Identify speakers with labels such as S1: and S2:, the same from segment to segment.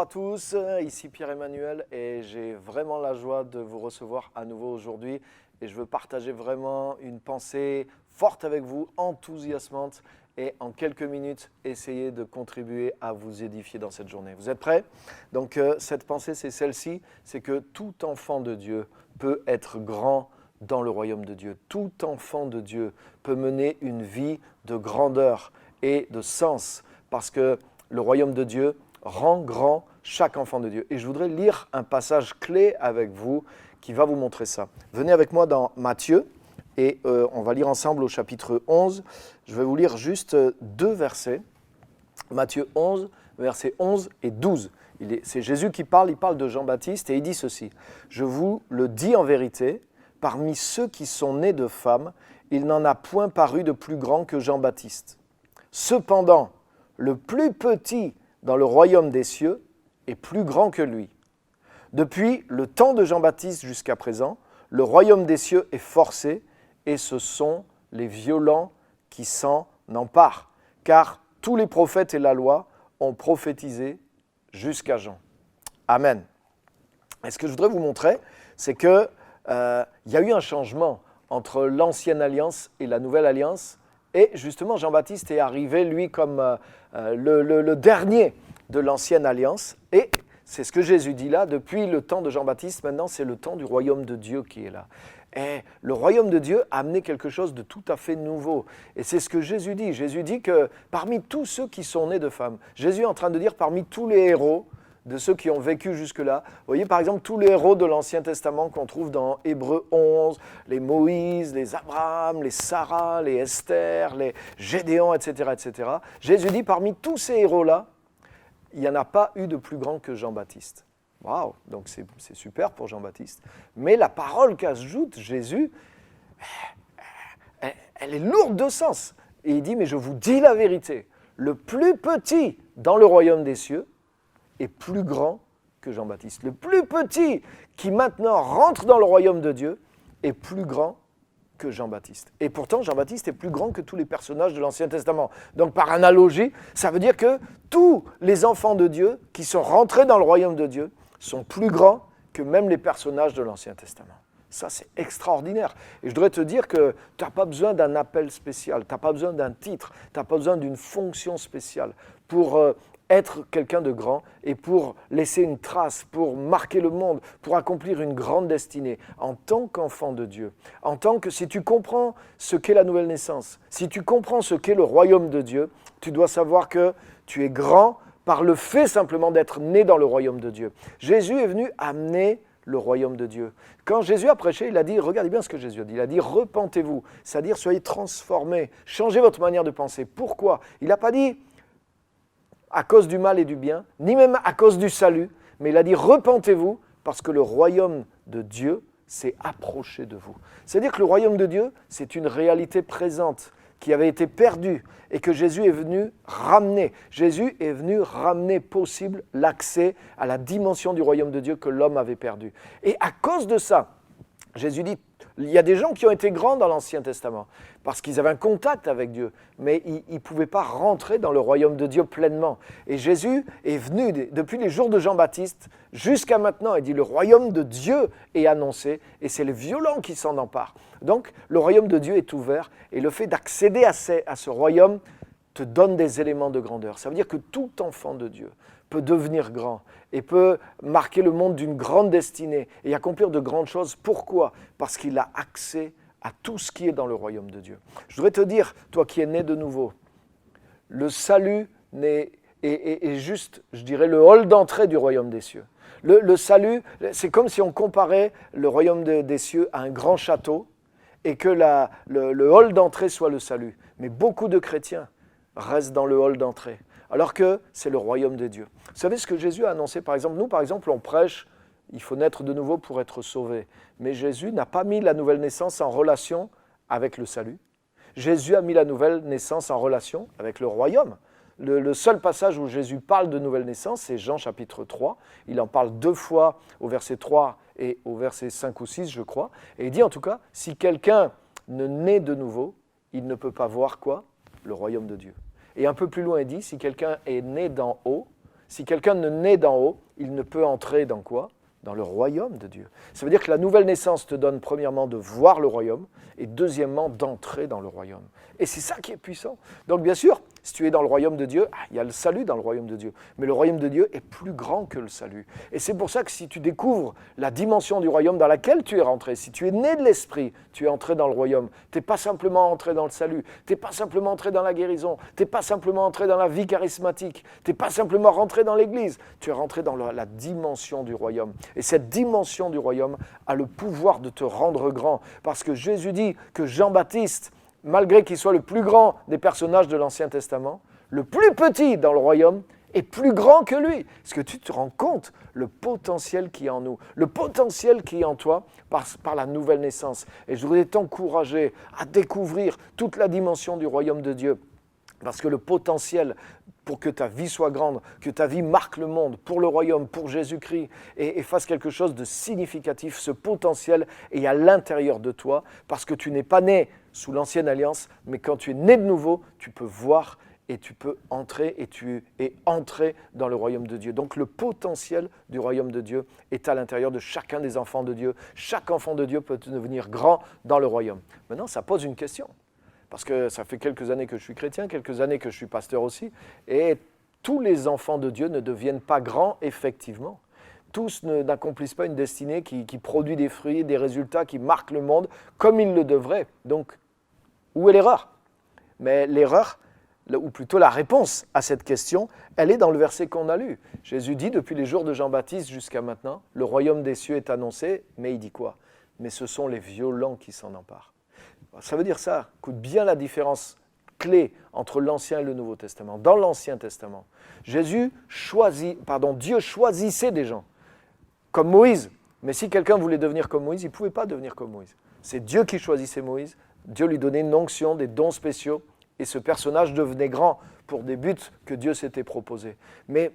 S1: tous, ici Pierre-Emmanuel et j'ai vraiment la joie de vous recevoir à nouveau aujourd'hui et je veux partager vraiment une pensée forte avec vous, enthousiasmante et en quelques minutes essayer de contribuer à vous édifier dans cette journée. Vous êtes prêts? Donc cette pensée c'est celle-ci, c'est que tout enfant de Dieu peut être grand dans le royaume de Dieu. Tout enfant de Dieu peut mener une vie de grandeur et de sens parce que le royaume de Dieu rend grand chaque enfant de Dieu. Et je voudrais lire un passage clé avec vous qui va vous montrer ça. Venez avec moi dans Matthieu et on va lire ensemble au chapitre 11. Je vais vous lire juste deux versets. Matthieu 11, versets 11 et 12. C'est Jésus qui parle, il parle de Jean-Baptiste et il dit ceci. « Je vous le dis en vérité, parmi ceux qui sont nés de femmes, il n'en a point paru de plus grand que Jean-Baptiste. Cependant, le plus petit dans le royaume des cieux est plus grand que lui. Depuis le temps de Jean-Baptiste jusqu'à présent, le royaume des cieux est forcé et ce sont les violents qui s'en emparent. Car tous les prophètes et la loi ont prophétisé jusqu'à Jean. » Amen. Et ce que je voudrais vous montrer, c'est qu'il y a eu un changement entre l'ancienne alliance et la nouvelle alliance. Et justement, Jean-Baptiste est arrivé, lui, comme le dernier de l'ancienne alliance. Et c'est ce que Jésus dit là, depuis le temps de Jean-Baptiste, maintenant c'est le temps du royaume de Dieu qui est là. Et le royaume de Dieu a amené quelque chose de tout à fait nouveau. Et c'est ce que Jésus dit. Jésus dit que parmi tous ceux qui sont nés de femmes, Jésus est en train de dire parmi tous les héros, de ceux qui ont vécu jusque-là. Vous voyez par exemple tous les héros de l'Ancien Testament qu'on trouve dans Hébreux 11, les Moïse, les Abraham, les Sarah, les Esther, les Gédéon, etc., etc. Jésus dit parmi tous ces héros-là, il n'y en a pas eu de plus grand que Jean-Baptiste. Waouh, donc c'est super pour Jean-Baptiste. Mais la parole qu'ajoute Jésus, elle est lourde de sens. Et il dit, mais je vous dis la vérité, le plus petit dans le royaume des cieux, est plus grand que Jean-Baptiste. Le plus petit qui maintenant rentre dans le royaume de Dieu est plus grand que Jean-Baptiste. Et pourtant, Jean-Baptiste est plus grand que tous les personnages de l'Ancien Testament. Donc par analogie, ça veut dire que tous les enfants de Dieu qui sont rentrés dans le royaume de Dieu sont plus grands que même les personnages de l'Ancien Testament. Ça, c'est extraordinaire. Et je voudrais te dire que tu n'as pas besoin d'un appel spécial, tu n'as pas besoin d'un titre, tu n'as pas besoin d'une fonction spéciale pour être quelqu'un de grand et pour laisser une trace, pour marquer le monde, pour accomplir une grande destinée en tant qu'enfant de Dieu. En tant que, si tu comprends ce qu'est la nouvelle naissance, si tu comprends ce qu'est le royaume de Dieu, tu dois savoir que tu es grand par le fait simplement d'être né dans le royaume de Dieu. Jésus est venu amener le royaume de Dieu. Quand Jésus a prêché, il a dit, regardez bien ce que Jésus a dit, il a dit repentez-vous, c'est-à-dire soyez transformés, changez votre manière de penser. Pourquoi? Il n'a pas dit à cause du mal et du bien, ni même à cause du salut, mais il a dit repentez-vous parce que le royaume de Dieu s'est approché de vous. C'est-à-dire que le royaume de Dieu, c'est une réalité présente qui avait été perdue et que Jésus est venu ramener. Jésus est venu ramener possible l'accès à la dimension du royaume de Dieu que l'homme avait perdu. Et à cause de ça, Jésus dit, il y a des gens qui ont été grands dans l'Ancien Testament parce qu'ils avaient un contact avec Dieu, mais ils ne pouvaient pas rentrer dans le royaume de Dieu pleinement. Et Jésus est venu depuis les jours de Jean-Baptiste jusqu'à maintenant. Il dit le royaume de Dieu est annoncé et c'est les violents qui s'en emparent. Donc le royaume de Dieu est ouvert et le fait d'accéder à ce royaume te donne des éléments de grandeur. Ça veut dire que tout enfant de Dieu peut devenir grand et peut marquer le monde d'une grande destinée et accomplir de grandes choses. Pourquoi? Parce qu'il a accès à tout ce qui est dans le royaume de Dieu. Je voudrais te dire, toi qui es né de nouveau, le salut est juste, je dirais, le hall d'entrée du royaume des cieux. Le salut, c'est comme si on comparait le royaume des cieux à un grand château et que le hall d'entrée soit le salut. Mais beaucoup de chrétiens restent dans le hall d'entrée, alors que c'est le royaume de Dieu. Vous savez ce que Jésus a annoncé, par exemple? Nous, par exemple, on prêche, il faut naître de nouveau pour être sauvé. Mais Jésus n'a pas mis la nouvelle naissance en relation avec le salut. Jésus a mis la nouvelle naissance en relation avec le royaume. Le seul passage où Jésus parle de nouvelle naissance, c'est Jean chapitre 3. Il en parle 2 fois au verset 3 et au verset 5 ou 6, je crois. Et il dit en tout cas, si quelqu'un ne naît de nouveau, il ne peut pas voir quoi? Le royaume de Dieu. Et un peu plus loin, il dit, si quelqu'un est né d'en haut, si quelqu'un ne naît d'en haut, il ne peut entrer dans quoi? Dans le royaume de Dieu. Ça veut dire que la nouvelle naissance te donne premièrement de voir le royaume et deuxièmement d'entrer dans le royaume. Et c'est ça qui est puissant. Donc bien sûr, si tu es dans le royaume de Dieu, il y a le salut dans le royaume de Dieu. Mais le royaume de Dieu est plus grand que le salut. Et c'est pour ça que si tu découvres la dimension du royaume dans laquelle tu es rentré, si tu es né de l'esprit, tu es entré dans le royaume. Tu n'es pas simplement entré dans le salut, tu n'es pas simplement entré dans la guérison, tu n'es pas simplement entré dans la vie charismatique, tu n'es pas simplement rentré dans l'église, tu es rentré dans la dimension du royaume. Et cette dimension du royaume a le pouvoir de te rendre grand. Parce que Jésus dit que Jean-Baptiste, malgré qu'il soit le plus grand des personnages de l'Ancien Testament, le plus petit dans le royaume est plus grand que lui. Est-ce que tu te rends compte le potentiel qui est en nous, le potentiel qui est en toi par la nouvelle naissance? Et je voudrais t'encourager à découvrir toute la dimension du royaume de Dieu. Parce que le potentiel pour que ta vie soit grande, que ta vie marque le monde pour le royaume, pour Jésus-Christ et fasse quelque chose de significatif, ce potentiel est à l'intérieur de toi parce que tu n'es pas né sous l'ancienne alliance, mais quand tu es né de nouveau, tu peux voir et tu peux entrer et tu es entré dans le royaume de Dieu. Donc le potentiel du royaume de Dieu est à l'intérieur de chacun des enfants de Dieu. Chaque enfant de Dieu peut devenir grand dans le royaume. Maintenant, ça pose une question. Parce que ça fait quelques années que je suis chrétien, quelques années que je suis pasteur aussi, et tous les enfants de Dieu ne deviennent pas grands, effectivement. Tous n'accomplissent pas une destinée qui produit des fruits, des résultats qui marquent le monde comme ils le devraient. Donc, où est l'erreur? Mais l'erreur, ou plutôt la réponse à cette question, elle est dans le verset qu'on a lu. Jésus dit, depuis les jours de Jean-Baptiste jusqu'à maintenant, le royaume des cieux est annoncé, mais il dit quoi? Mais ce sont les violents qui s'en emparent. Ça veut dire ça, écoute bien la différence clé entre l'Ancien et le Nouveau Testament. Dans l'Ancien Testament, Dieu choisissait des gens, comme Moïse. Mais si quelqu'un voulait devenir comme Moïse, il ne pouvait pas devenir comme Moïse. C'est Dieu qui choisissait Moïse, Dieu lui donnait une onction, des dons spéciaux, et ce personnage devenait grand pour des buts que Dieu s'était proposés. Mais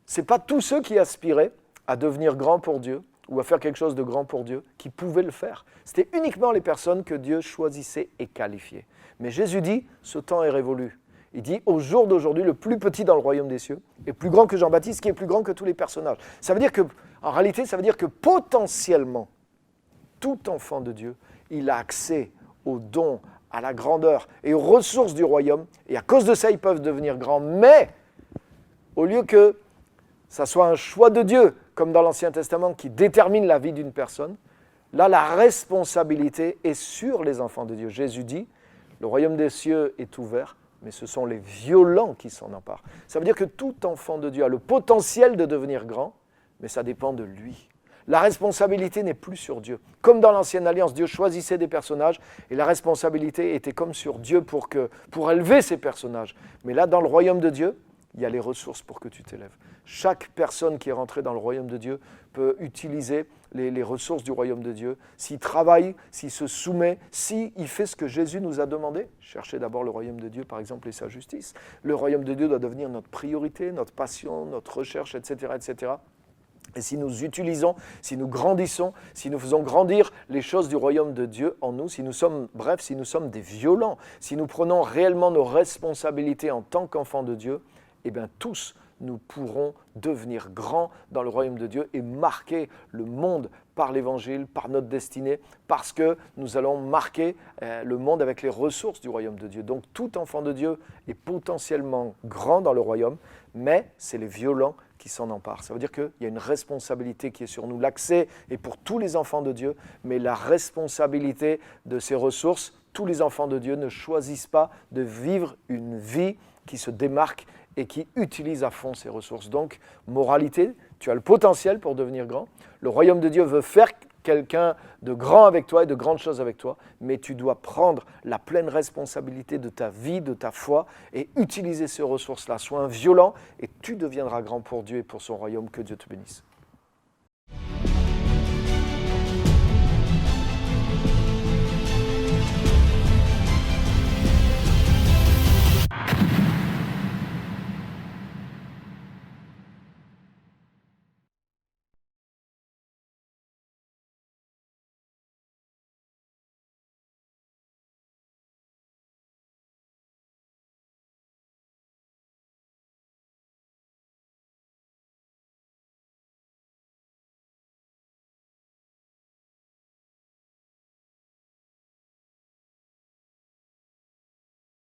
S1: ce n'est pas tous ceux qui aspiraient à devenir grands pour Dieu, ou à faire quelque chose de grand pour Dieu, qui pouvaient le faire. C'était uniquement les personnes que Dieu choisissait et qualifiait. Mais Jésus dit, ce temps est révolu. Il dit, au jour d'aujourd'hui, le plus petit dans le royaume des cieux est plus grand que Jean-Baptiste, qui est plus grand que tous les personnages. Ça veut dire que, en réalité, ça veut dire que potentiellement, tout enfant de Dieu, il a accès aux dons, à la grandeur et aux ressources du royaume. Et à cause de ça, ils peuvent devenir grands. Mais, au lieu que ça soit un choix de Dieu, comme dans l'Ancien Testament, qui détermine la vie d'une personne, là, la responsabilité est sur les enfants de Dieu. Jésus dit, le royaume des cieux est ouvert, mais ce sont les violents qui s'en emparent. Ça veut dire que tout enfant de Dieu a le potentiel de devenir grand, mais ça dépend de lui. La responsabilité n'est plus sur Dieu. Comme dans l'Ancienne Alliance, Dieu choisissait des personnages et la responsabilité était comme sur Dieu pour élever ces personnages. Mais là, dans le royaume de Dieu, il y a les ressources pour que tu t'élèves. Chaque personne qui est rentrée dans le royaume de Dieu peut utiliser les ressources du royaume de Dieu. S'il travaille, s'il se soumet, s'il fait ce que Jésus nous a demandé, chercher d'abord le royaume de Dieu, par exemple, et sa justice. Le royaume de Dieu doit devenir notre priorité, notre passion, notre recherche, etc., etc. Et si nous utilisons, si nous grandissons, si nous faisons grandir les choses du royaume de Dieu en nous, si nous sommes des violents, si nous prenons réellement nos responsabilités en tant qu'enfants de Dieu, eh bien tous nous pourrons devenir grands dans le royaume de Dieu et marquer le monde par l'évangile, par notre destinée, parce que nous allons marquer le monde avec les ressources du royaume de Dieu. Donc tout enfant de Dieu est potentiellement grand dans le royaume, mais c'est les violents qui s'en emparent. Ça veut dire qu'il y a une responsabilité qui est sur nous. L'accès est pour tous les enfants de Dieu, mais la responsabilité de ces ressources, tous les enfants de Dieu ne choisissent pas de vivre une vie qui se démarque et qui utilise à fond ses ressources. Donc, moralité, tu as le potentiel pour devenir grand. Le royaume de Dieu veut faire quelqu'un de grand avec toi et de grandes choses avec toi, mais tu dois prendre la pleine responsabilité de ta vie, de ta foi et utiliser ces ressources-là. Sois un violent et tu deviendras grand pour Dieu et pour son royaume. Que Dieu te bénisse.